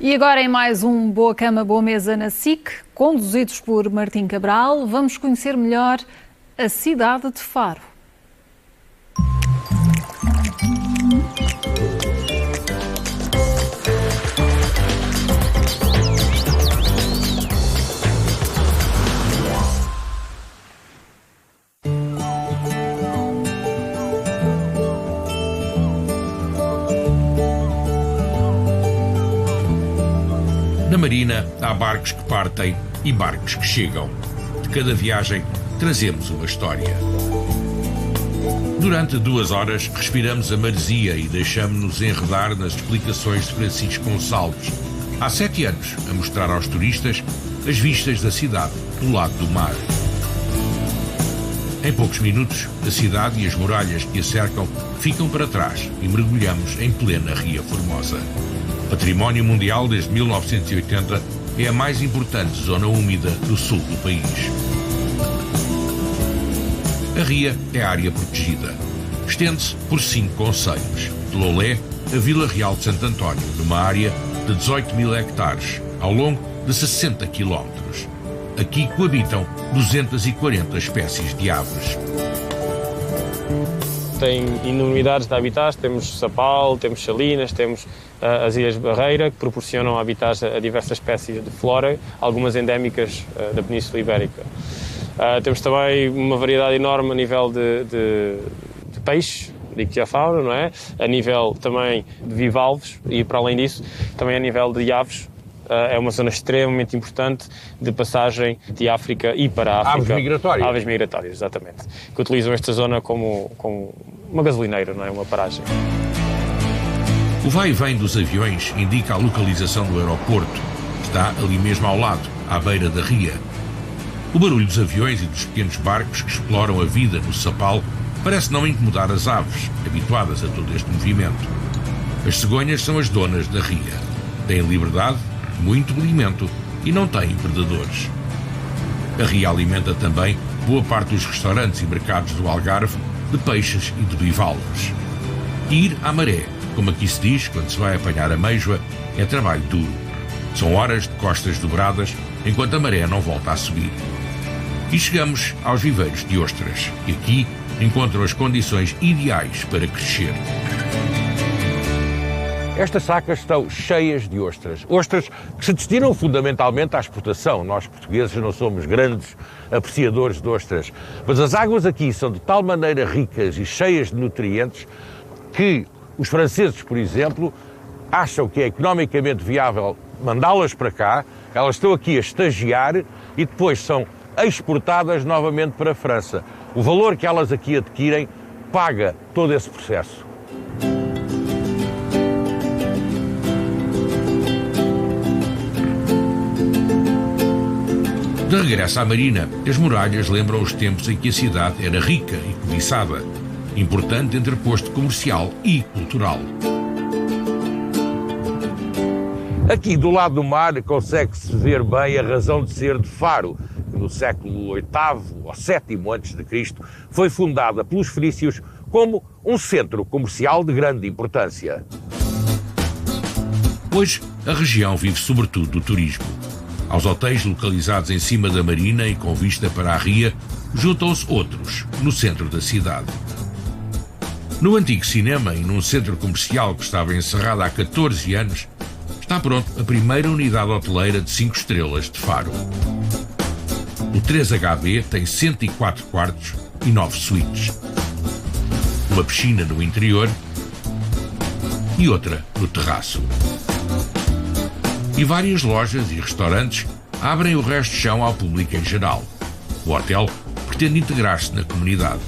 E agora em mais um Boa Cama, Boa Mesa na SIC, conduzidos por Martim Cabral, vamos conhecer melhor a cidade de Faro. Na Marina há barcos que partem e barcos que chegam. De cada viagem trazemos uma história. Durante 2 horas respiramos a maresia e deixamos-nos enredar nas explicações de Francisco Gonçalves, há 7 anos, a mostrar aos turistas as vistas da cidade do lado do mar. Em poucos minutos, a cidade e as muralhas que a cercam ficam para trás e mergulhamos em plena Ria Formosa. Património Mundial desde 1980, é a mais importante zona úmida do sul do país. A Ria é área protegida. Estende-se por 5 concelhos, de Lolé a Vila Real de Santo António, numa área de 18.000 hectares, ao longo de 60 quilómetros. Aqui coabitam 240 espécies de aves. Tem enormidades de habitats, temos sapal, temos salinas, temos as Ilhas Barreira, que proporcionam habitats a diversas espécies de flora, algumas endémicas da Península Ibérica. Temos também uma variedade enorme a nível de peixes, de ictiofauna, não é? A nível também de bivalves e, para além disso, também a nível de aves. É uma zona extremamente importante de passagem de África e para a África. Aves migratórias? Aves migratórias, exatamente. Que utilizam esta zona como uma gasolineira, não é? Uma paragem. O vai e vem dos aviões indica a localização do aeroporto, que está ali mesmo ao lado, à beira da Ria. O barulho dos aviões e dos pequenos barcos que exploram a vida no Sapal parece não incomodar as aves, habituadas a todo este movimento. As cegonhas são as donas da Ria. Têm liberdade, muito alimento e não têm predadores. A Ria alimenta também boa parte dos restaurantes e mercados do Algarve de peixes e de bivalves. Ir à maré, como aqui se diz quando se vai apanhar ameijoa, é trabalho duro. São horas de costas dobradas enquanto a maré não volta a subir. E chegamos aos viveiros de ostras, que aqui encontram as condições ideais para crescer. Estas sacas estão cheias de ostras. Ostras que se destinam fundamentalmente à exportação. Nós, portugueses, não somos grandes apreciadores de ostras. Mas as águas aqui são de tal maneira ricas e cheias de nutrientes que os franceses, por exemplo, acham que é economicamente viável mandá-las para cá. Elas estão aqui a estagiar e depois são exportadas novamente para a França. O valor que elas aqui adquirem paga todo esse processo. De regresso à Marina, as muralhas lembram os tempos em que a cidade era rica e cobiçada, importante entreposto comercial e cultural. Aqui do lado do mar consegue-se ver bem a razão de ser de Faro, que no século VIII ou VII a.C. foi fundada pelos fenícios como um centro comercial de grande importância. Hoje, a região vive sobretudo do turismo. Aos hotéis localizados em cima da marina e com vista para a Ria, juntam-se outros, no centro da cidade. No antigo cinema e num centro comercial que estava encerrado há 14 anos, está pronto a primeira unidade hoteleira de 5 estrelas de Faro. O 3HB tem 104 quartos e 9 suítes. Uma piscina no interior e outra no terraço. E várias lojas e restaurantes abrem o resto de chão ao público em geral. O hotel pretende integrar-se na comunidade.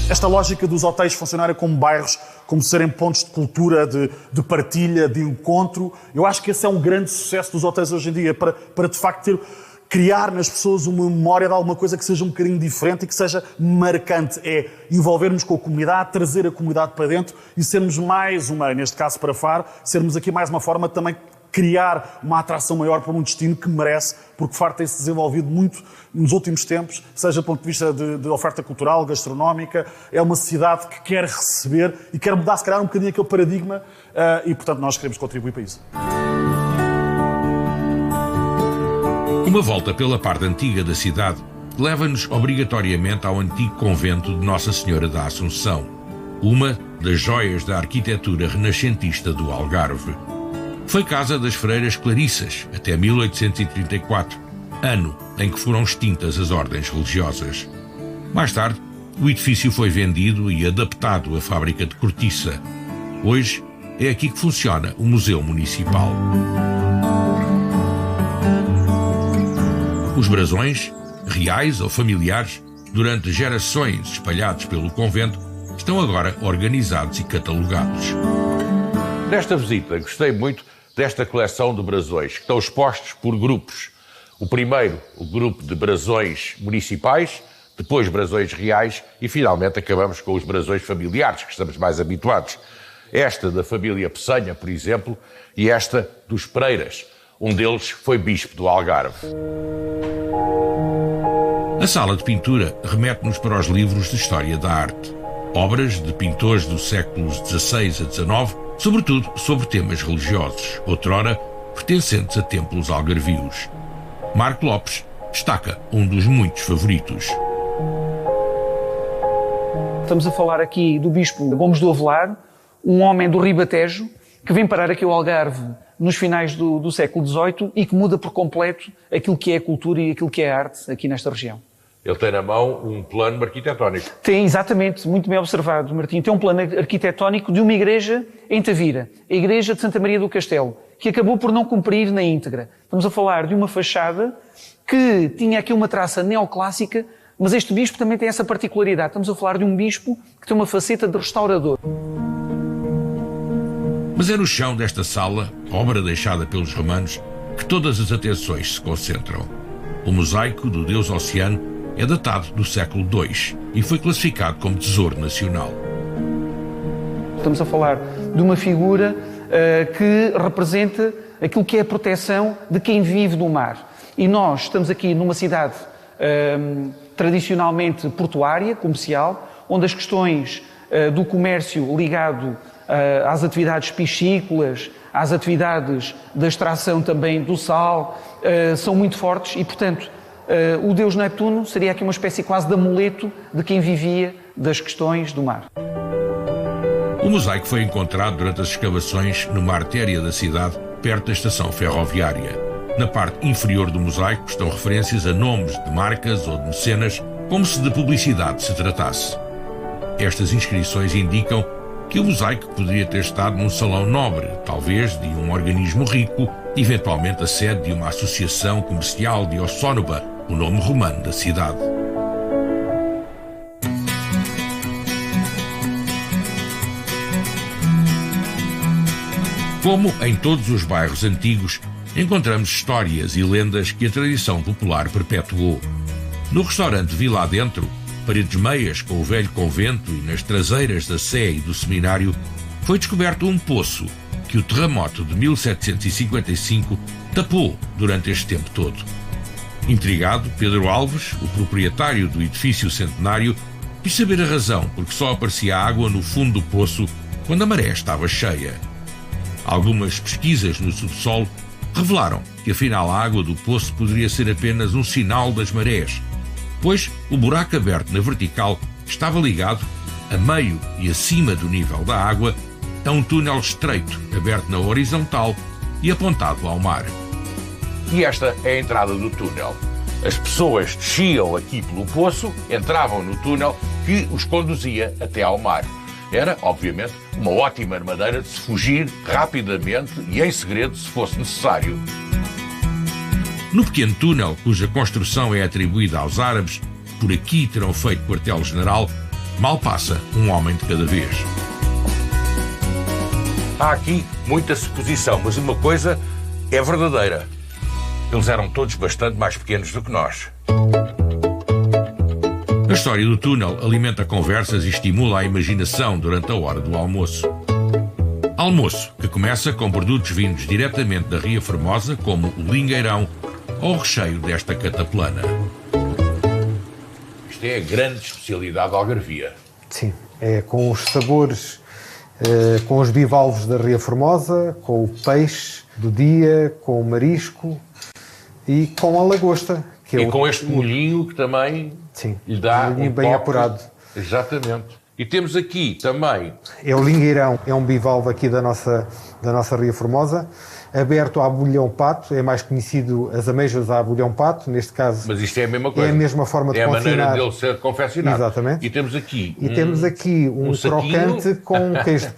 Esta lógica dos hotéis funcionarem como bairros, como serem pontos de cultura, de partilha, de encontro, eu acho que esse é um grande sucesso dos hotéis hoje em dia, para de facto criar nas pessoas uma memória de alguma coisa que seja um bocadinho diferente e que seja marcante. É envolvermos com a comunidade, trazer a comunidade para dentro e sermos mais uma, neste caso para Faro, sermos aqui mais uma forma também criar uma atração maior para um destino que merece, porque Faro tem-se desenvolvido muito nos últimos tempos, seja do ponto de vista de oferta cultural, gastronómica. É uma cidade que quer receber e quer mudar, se calhar, um bocadinho aquele paradigma e, portanto, nós queremos contribuir para isso. Uma volta pela parte antiga da cidade leva-nos obrigatoriamente ao antigo convento de Nossa Senhora da Assunção, uma das joias da arquitetura renascentista do Algarve. Foi casa das freiras clarissas até 1834, ano em que foram extintas as ordens religiosas. Mais tarde, o edifício foi vendido e adaptado à fábrica de cortiça. Hoje, é aqui que funciona o Museu Municipal. Os brasões, reais ou familiares, durante gerações espalhados pelo convento, estão agora organizados e catalogados. Nesta visita, gostei muito desta coleção de brasões, que estão expostos por grupos. O primeiro, o grupo de brasões municipais, depois brasões reais e, finalmente, acabamos com os brasões familiares, que estamos mais habituados. Esta da família Peçanha, por exemplo, e esta dos Pereiras. Um deles foi bispo do Algarve. A sala de pintura remete-nos para os livros de história da arte. Obras de pintores dos séculos XVI a XIX, sobretudo sobre temas religiosos, outrora pertencentes a templos algarvios. Marco Lopes destaca um dos muitos favoritos. Estamos a falar aqui do bispo Gomes do Avelar, um homem do Ribatejo, que vem parar aqui ao Algarve nos finais do século XVIII e que muda por completo aquilo que é a cultura e aquilo que é a arte aqui nesta região. Ele tem na mão um plano arquitetónico. Tem, exatamente, muito bem observado, Martim. Tem um plano arquitetónico de uma igreja em Tavira, a Igreja de Santa Maria do Castelo, que acabou por não cumprir na íntegra. Estamos a falar de uma fachada que tinha aqui uma traça neoclássica, mas este bispo também tem essa particularidade. Estamos a falar de um bispo que tem uma faceta de restaurador. Mas é no chão desta sala, obra deixada pelos romanos, que todas as atenções se concentram. O mosaico do Deus Oceano é datado do século II e foi classificado como Tesouro Nacional. Estamos a falar de uma figura que representa aquilo que é a proteção de quem vive do mar. E nós estamos aqui numa cidade tradicionalmente portuária, comercial, onde as questões do comércio ligado às atividades piscícolas, às atividades da extração também do sal, são muito fortes e, portanto, o deus Neptuno seria aqui uma espécie quase de amuleto de quem vivia das questões do mar. O mosaico foi encontrado durante as escavações numa artéria da cidade, perto da estação ferroviária. Na parte inferior do mosaico estão referências a nomes de marcas ou de mecenas, como se de publicidade se tratasse. Estas inscrições indicam que o mosaico poderia ter estado num salão nobre, talvez de um organismo rico, eventualmente a sede de uma associação comercial de Ossónoba, o nome romano da cidade. Como em todos os bairros antigos, encontramos histórias e lendas que a tradição popular perpetuou. No restaurante Vila Adentro, paredes meias com o velho convento e nas traseiras da Sé e do seminário, foi descoberto um poço que o terremoto de 1755 tapou durante este tempo todo. Intrigado, Pedro Alves, o proprietário do edifício centenário, quis saber a razão porque só aparecia água no fundo do poço quando a maré estava cheia. Algumas pesquisas no subsolo revelaram que afinal a água do poço poderia ser apenas um sinal das marés, pois o buraco aberto na vertical estava ligado, a meio e acima do nível da água, a um túnel estreito aberto na horizontal e apontado ao mar. E esta é a entrada do túnel. As pessoas desciam aqui pelo poço, entravam no túnel que os conduzia até ao mar. Era, obviamente, uma ótima maneira de se fugir rapidamente e em segredo se fosse necessário. No pequeno túnel, cuja construção é atribuída aos árabes, por aqui terão feito quartel-general, mal passa um homem de cada vez. Há aqui muita suposição, mas uma coisa é verdadeira. Eles eram todos bastante mais pequenos do que nós. A história do túnel alimenta conversas e estimula a imaginação durante a hora do almoço. Almoço, que começa com produtos vindos diretamente da Ria Formosa, como o lingueirão ou o recheio desta cataplana. Isto é a grande especialidade da algarvia. Sim, é com os sabores, com os bivalves da Ria Formosa, com o peixe do dia, com o marisco e com a lagosta. Que e com este molhinho que também lhe dá um molhinho bem toque. apurado. Exatamente. E temos aqui também... É o lingueirão, é um bivalve aqui da nossa Ria Formosa, aberto a abulhão pato, é mais conhecido as ameijas a abulhão pato, neste caso... Mas isto é a mesma coisa. É a mesma forma de confinar. É a confinar. maneira dele ser confeccionado. Exatamente. E temos aqui um crocante com queijo de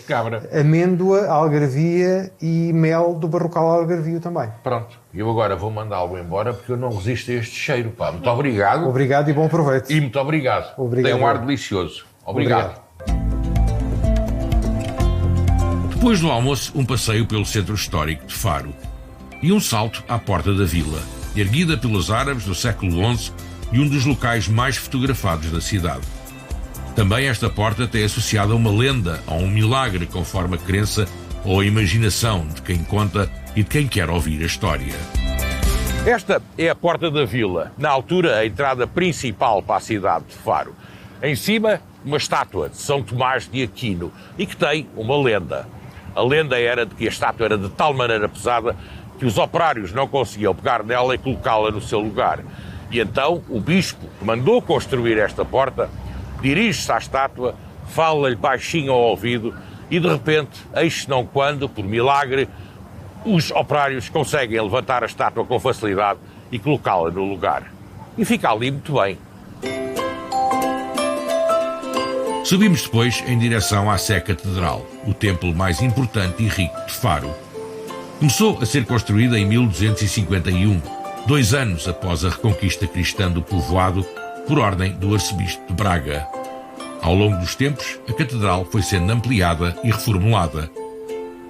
cabra, amêndoa, algarvia e mel do barrocal algarvio também. Pronto. Eu agora vou mandá-lo embora porque eu não resisto a este cheiro, pá. Muito obrigado. Obrigado e bom proveito. E muito obrigado. Tem um ar delicioso. Obrigado. Depois do almoço, um passeio pelo centro histórico de Faro e um salto à porta da vila, erguida pelos árabes do século XI e um dos locais mais fotografados da cidade. Também esta porta tem associada uma lenda ou um milagre, conforme a crença ou a imaginação de quem conta e de quem quer ouvir a história. Esta é a porta da vila, na altura a entrada principal para a cidade de Faro. Em cima, uma estátua de São Tomás de Aquino e que tem uma lenda. A lenda era de que a estátua era de tal maneira pesada que os operários não conseguiam pegar nela e colocá-la no seu lugar. E então o bispo, que mandou construir esta porta, dirige-se à estátua, fala-lhe baixinho ao ouvido e de repente, eis não quando, por milagre, os operários conseguem levantar a estátua com facilidade e colocá-la no lugar. E fica ali muito bem. Subimos depois em direção à Sé Catedral, o templo mais importante e rico de Faro. Começou a ser construída em 1251, 2 anos após a reconquista cristã do povoado por ordem do arcebispo de Braga. Ao longo dos tempos, a catedral foi sendo ampliada e reformulada.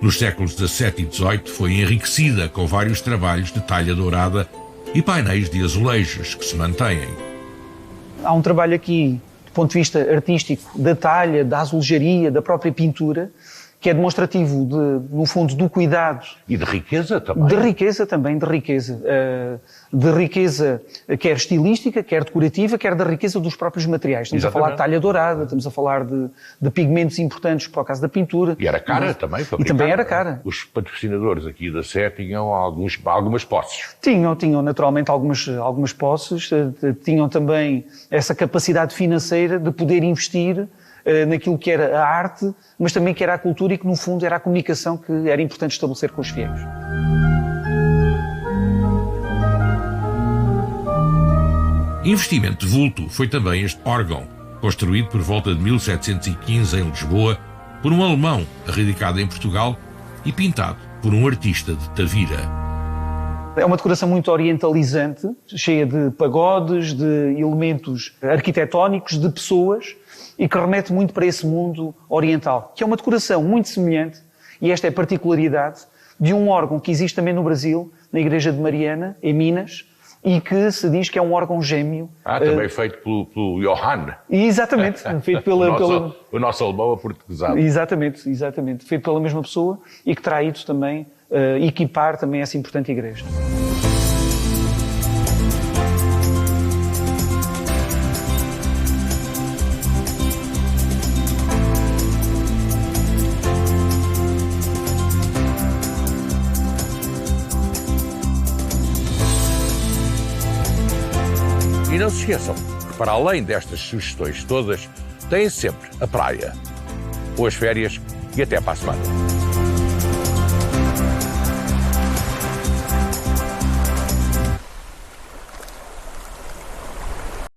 Nos séculos XVII e XVIII foi enriquecida com vários trabalhos de talha dourada e painéis de azulejos que se mantêm. Há um trabalho aqui, do ponto de vista artístico, da talha, da azulejaria, da própria pintura, que é demonstrativo, no fundo, do cuidado. E de riqueza também. De riqueza também, de riqueza. De riqueza quer estilística, quer decorativa, quer da riqueza dos próprios materiais. Estamos a falar de talha dourada, estamos a falar de pigmentos importantes para o caso da pintura. E era cara também. E também era cara. Os patrocinadores aqui da Sé tinham algumas posses. Tinham naturalmente algumas posses, tinham também essa capacidade financeira de poder investir naquilo que era a arte, mas também que era a cultura e que, no fundo, era a comunicação que era importante estabelecer com os fiéis. Investimento de vulto foi também este órgão, construído por volta de 1715 em Lisboa por um alemão radicado em Portugal e pintado por um artista de Tavira. É uma decoração muito orientalizante, cheia de pagodes, de elementos arquitetónicos, de pessoas, e que remete muito para esse mundo oriental, que é uma decoração muito semelhante, e esta é a particularidade, de um órgão que existe também no Brasil, na Igreja de Mariana, em Minas, e que se diz que é um órgão gêmeo. Também feito pelo Johann. Exatamente, feito o nosso alemão aportuguesado. Exatamente, feito pela mesma pessoa e que terá ido também equipar também essa importante igreja. E não se esqueçam que, para além destas sugestões todas, têm sempre a praia. Boas férias e até para a semana.